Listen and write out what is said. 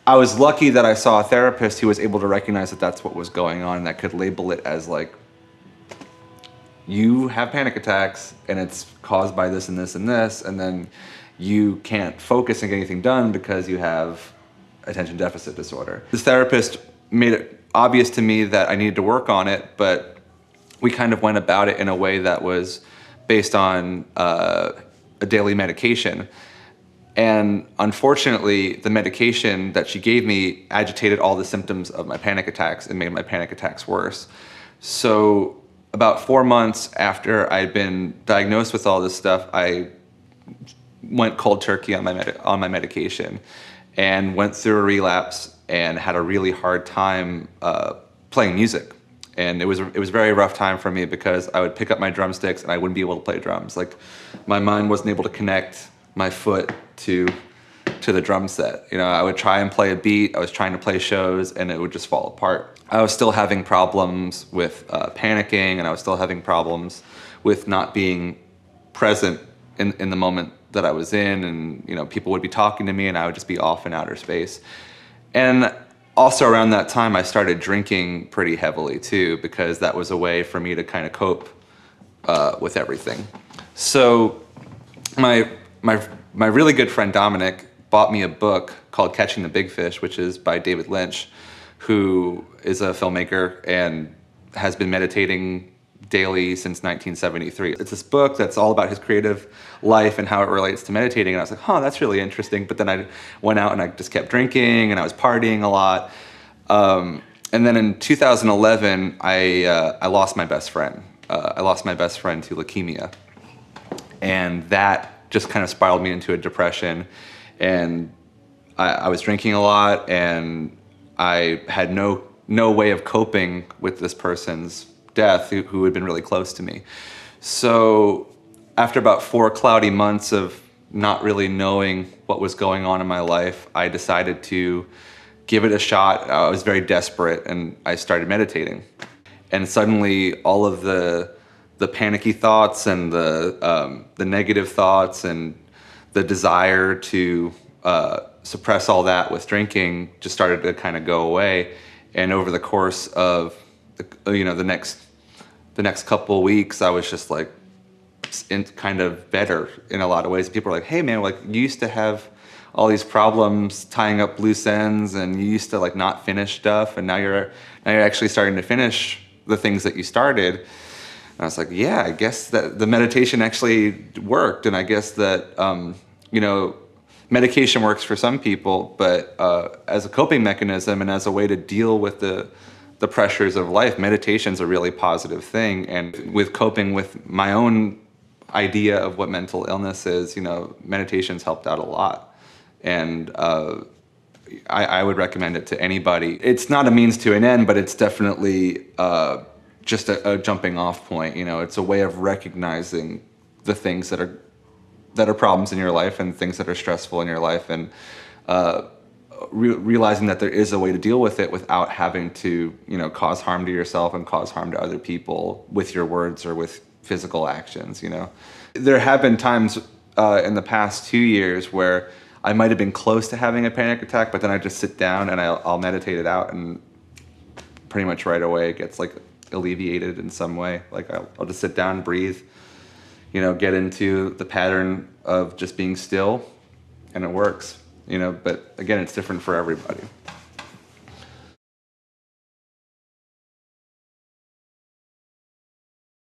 I was lucky that I saw a therapist who was able to recognize that that's what was going on, and that could label it as like, you have panic attacks and it's caused by this and this and this, and then you can't focus and get anything done because you have attention deficit disorder. This therapist made it obvious to me that I needed to work on it, but we kind of went about it in a way that was based on a daily medication. And unfortunately, the medication that she gave me agitated all the symptoms of my panic attacks and made my panic attacks worse. So about 4 months after I'd been diagnosed with all this stuff, I went cold turkey on my medication and went through a relapse and had a really hard time playing music. And it was a very rough time for me because I would pick up my drumsticks and I wouldn't be able to play drums. Like, my mind wasn't able to connect my foot to the drum set. You know, I would try and play a beat, I was trying to play shows, and it would just fall apart. I was still having problems with panicking, and I was still having problems with not being present in the moment that I was in, and you know, people would be talking to me and I would just be off in outer space. And also around that time, I started drinking pretty heavily too, because that was a way for me to kind of cope with everything. So my really good friend Dominic bought me a book called Catching the Big Fish, which is by David Lynch, who is a filmmaker and has been meditating daily since 1973. It's this book that's all about his creative life and how it relates to meditating, and I was like, huh, that's really interesting. But then I went out and I just kept drinking and I was partying a lot. And then in 2011, I lost my best friend. I lost my best friend to leukemia. And that just kind of spiraled me into a depression. And I was drinking a lot, and I had no way of coping with this person's death who had been really close to me. So after about 4 cloudy months of not really knowing what was going on in my life, I decided to give it a shot. I was very desperate, and I started meditating. And suddenly all of the panicky thoughts and the negative thoughts and the desire to suppress all that with drinking just started to kind of go away. And over the course of the next couple of weeks, I was just like kind of better in a lot of ways. People were like, hey man, like, you used to have all these problems tying up loose ends, and you used to like not finish stuff, and now you're actually starting to finish the things that you started. And I was like, yeah, I guess that the meditation actually worked, and I guess that medication works for some people, but as a coping mechanism and as a way to deal with the pressures of life, meditation's a really positive thing. And with coping with my own idea of what mental illness is, meditation's helped out a lot. And I would recommend it to anybody. It's not a means to an end, but it's definitely just a jumping off point. It's a way of recognizing the things that are problems in your life and things that are stressful in your life, and realizing that there is a way to deal with it without having to, cause harm to yourself and cause harm to other people with your words or with physical actions. There have been times in the past 2 years where I might have been close to having a panic attack, but then I just sit down and I'll meditate it out, and pretty much right away it gets like alleviated in some way. Like I'll just sit down, breathe, get into the pattern of just being still, and it works. But again, it's different for everybody.